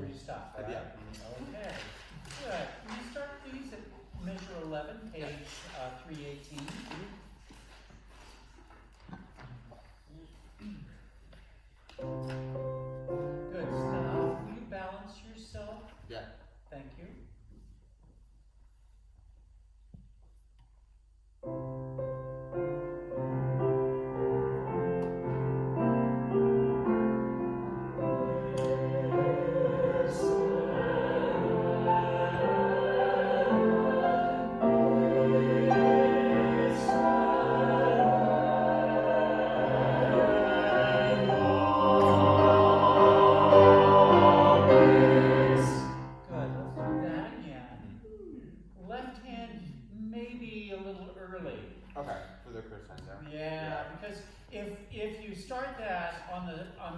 your stuff, right? Yeah. Okay, good. Can you start please at measure 11, page 318? Good stuff. Will you balance yourself? Yeah. Thank you.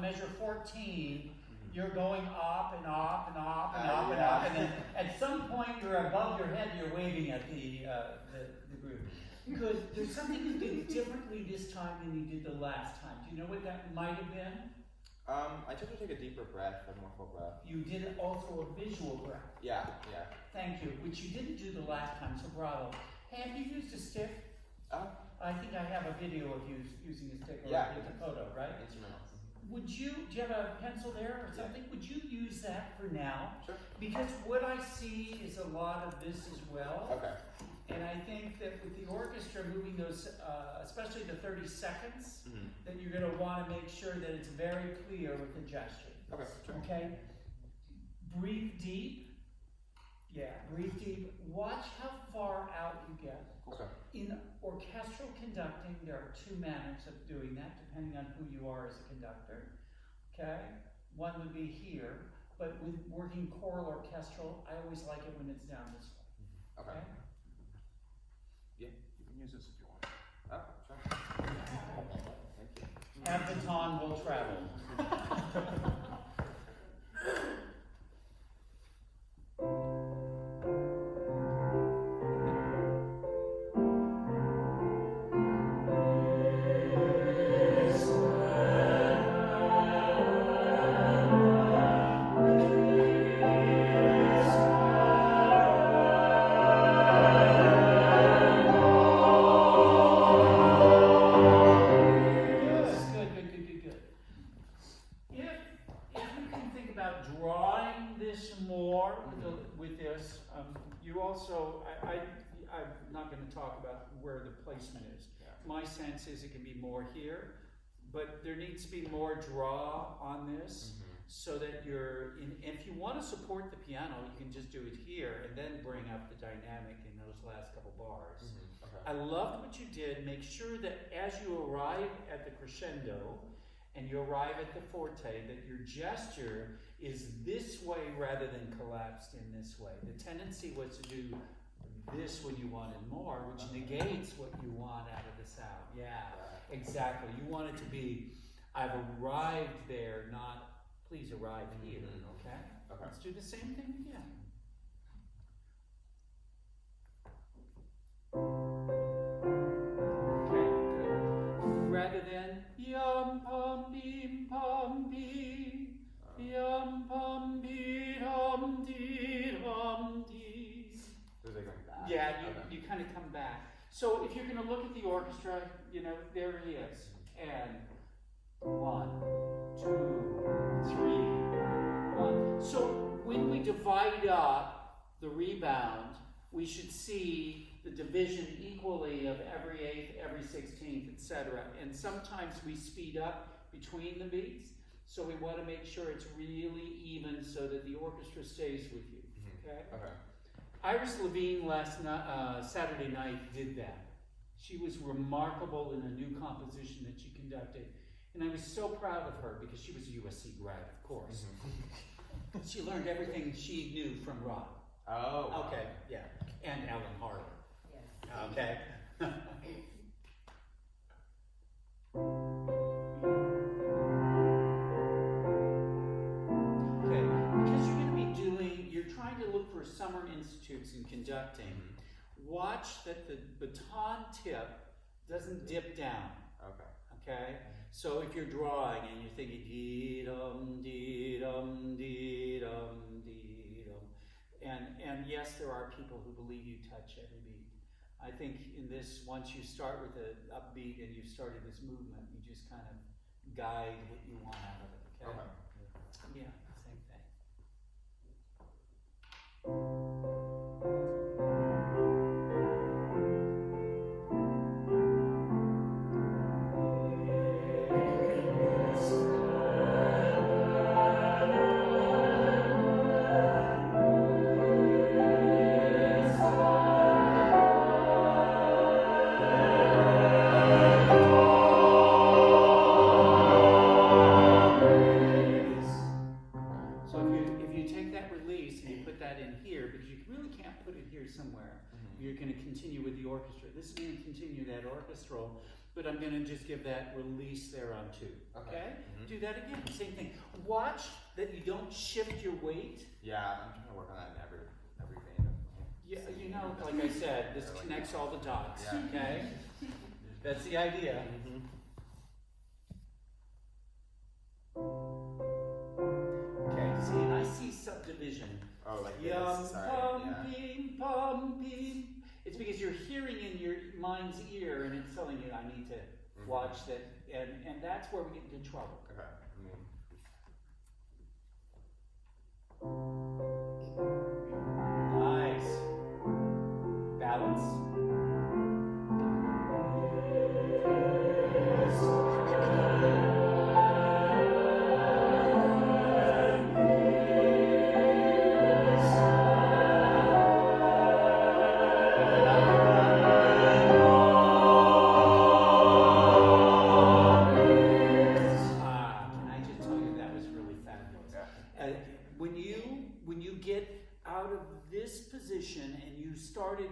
Measure 14, you're going up and up and up and up and up, and then at some point you're above your head, you're waving at the group. Good. There's something you did differently this time than you did the last time. Do you know what that might have been? I tried to take a deeper breath, a more full breath. You did also a visual breath. Yeah. Thank you, which you didn't do the last time, so bravo. Hey, have you used a stick? I think I have a video of you using a stick, or a photo, right? Instrumental. Do you have a pencil there or something? Yeah. Would you use that for now? Sure. Because what I see is a lot of this as well. Okay. And I think that with the orchestra moving those, especially the 30 seconds, that you're going to want to make sure that it's very clear with the gesture. Okay. Sure. Okay? Breathe deep. Yeah, breathe deep. Watch how far out you get. Okay. In orchestral conducting, there are two manners of doing that, depending on who you are as a conductor. Okay? One would be here, but with working choral orchestral, I always like it when it's down this way. Okay. Yeah, you can use this if you want. Oh, sure. Thank you. Have the baton will travel. My sense is it can be more here, but there needs to be more draw on this, so that if you want to support the piano, you can just do it here and then bring up the dynamic in those last couple bars. Okay. I loved what you did. Make sure that as you arrive at the crescendo and you arrive at the forte, that your gesture is this way rather than collapsed in this way. The tendency was to do this when you wanted more, which negates what you want out of the sound. Yeah, exactly. You want it to be, I've arrived there, not please arrive here, okay? Let's do the same thing again. Okay, good. Rather than yum pum beam pum bee, yum pum bee dum dee dum dee. So they go back? Yeah, you kind of come back. So if you're going to look at the orchestra, there he is. And 1, 2, 3, 1. So when we divide up the rebound, we should see the division equally of every eighth, every 16th, etc. And sometimes we speed up between the beats. So we want to make sure it's really even so that the orchestra stays with you. Okay? Okay. Iris Levine Saturday night did that. She was remarkable in a new composition that she conducted. And I was so proud of her because she was a USC grad, of course. She learned everything she knew from Rod. Oh. Wow. Okay, yeah. And Alan Harley. Yes. Okay. Trying to look for summer institutes in conducting. Watch that the baton tip doesn't dip down. Okay? So if you're drawing and you're thinking dee dum dee dum dee dum touch every beat. I think in this, once you start with an upbeat and you've started this movement, you just kind of guide what you want out of it, okay? Yeah, same thing. You're going to continue with the orchestra. This is going to continue that orchestral, but I'm going to just give that release there on 2. Okay? Do that again. Same thing. Watch that you don't shift your weight. Yeah, I'm trying to work on that in every vein. Yeah, you know, like I said, this connects all the dots. Yeah. Okay? That's the idea. Okay, see, and I see subdivision. Oh, like Yum, this. Sorry. pumping, pumping. It's because you're hearing in your mind's ear and it's telling you I need to watch that, and that's where we get into trouble. Okay. Nice. Balance.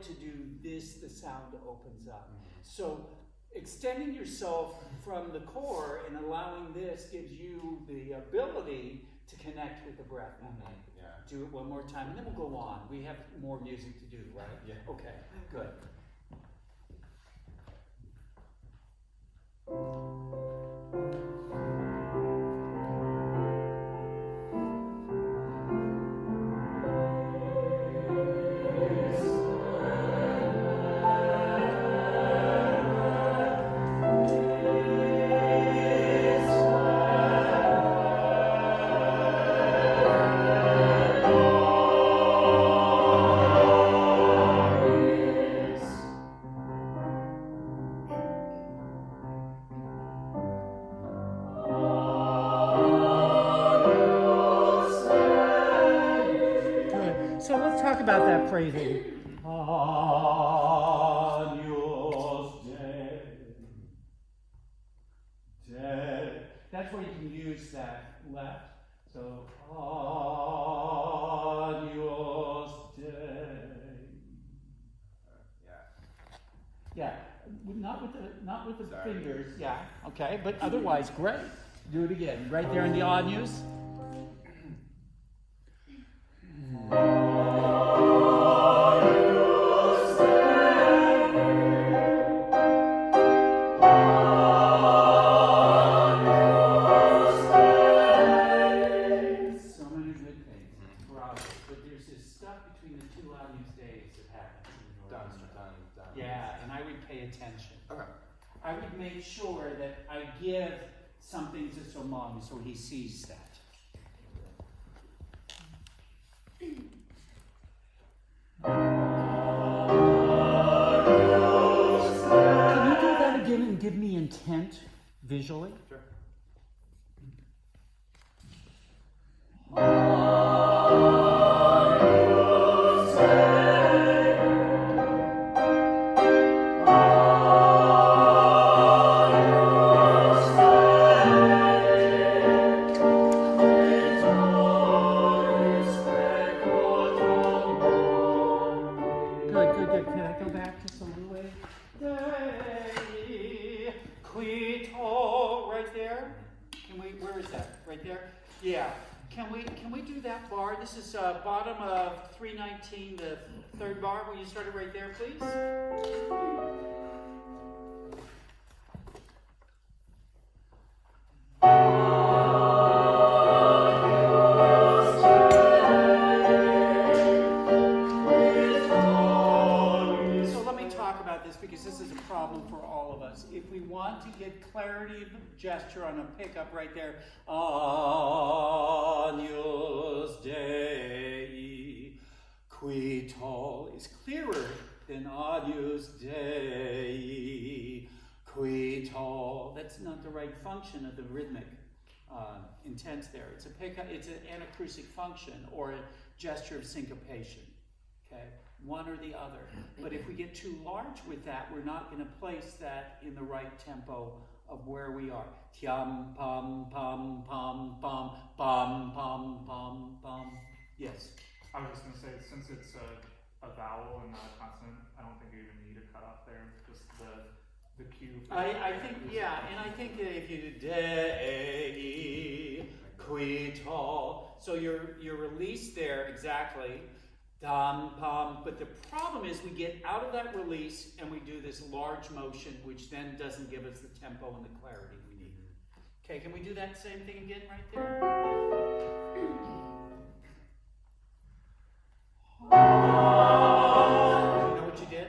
To do this, the sound opens up. So extending yourself from the core and allowing this gives you the ability to connect with the breath. Yeah. Do it one more time, and then we'll go on. We have more music to do, right? Yeah. Okay, good. About that phrasing. Agnus Dei. Dei. That's where you can use that left. So Agnus Dei. Yeah. Not with the fingers. Yeah. Okay. But otherwise, great. Do it again. Right there in the Agnus. I would make sure that I give something to Solomon so he sees that. Can you do that again and give me intent visually? Sure. This is bottom of 319, the third bar. Will you start it right there, please? the gesture on a pickup right there. Agnus Dei, qui tol is clearer than Agnus Dei, qui tol. That's not the right function of the rhythmic intent there. It's a pickup. It's an anacrusic function or a gesture of syncopation. Okay, one or the other. But if we get too large with that, we're not going to place that in the right tempo of where we are. Tiam pam pam pam pam pam pam pam pam. Yes. I was just gonna say, since it's a vowel and not a consonant, I don't think you even need a cutoff there. Just the cue. I think, yeah, and I think that if you do Dei, qui tol, so your release there exactly, dam pam. But the problem is we get out of that release and we do this large motion, which then doesn't give us the tempo and the clarity we need. Okay, can we do that same thing again right there? You know what you did?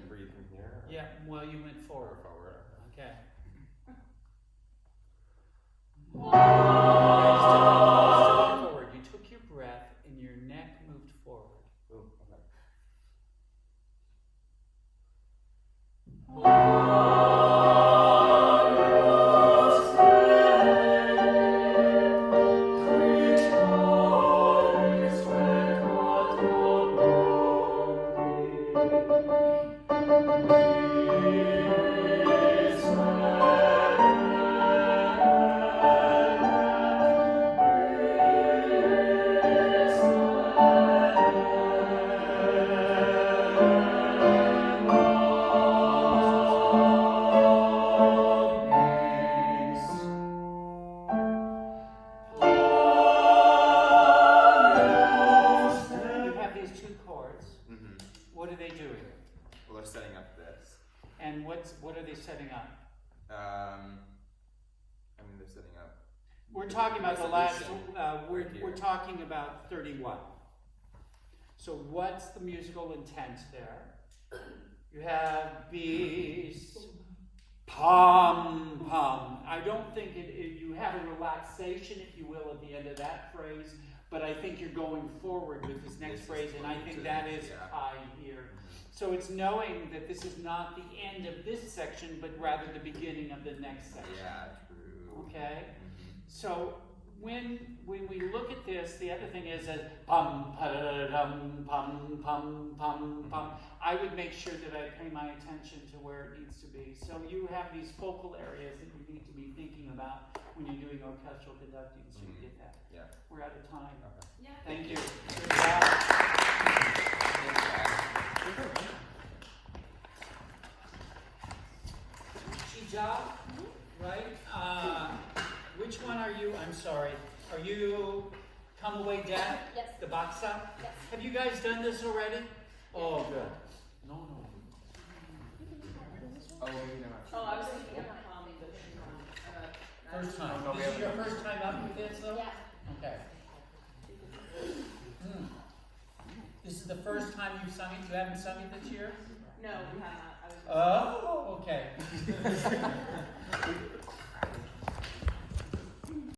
Breathe from here. Yeah, well, you went forward. Forward. Okay. Forward. You took your breath and your neck moved forward. Ooh, okay. What are they setting up? I mean, they're setting up. We're talking about the last. We're here. talking about 31. So what's the musical intent there? You have bees, pom pom. I don't think you have a relaxation, if you will, at the end of that phrase. But I think you're going forward with this next phrase, and I think that is high here. So it's knowing that this is not the end of this section, but rather the beginning of the next section. Yeah, true. Okay? So when we look at this, the other thing is that pum pa-da-dum, pum pum pum pum. I would make sure that I pay my attention to where it needs to be. So you have these focal areas that you need to be thinking about when you're doing orchestral conducting, so you get that. Yeah. We're out of time. Okay. Yeah. Thank you. Good job. Job, right? Which one are you? I'm sorry. Are you Come Away Dad? Yes. The Baksa? Yes. Have you guys done this already? Oh, good. No. Oh, you know. Oh, I was thinking of First time. No, we This is haven't. your first time up with this, though? Yeah. Okay. This is the first time you've sung it? You haven't sung it this year? No, we have not. I was Oh, okay.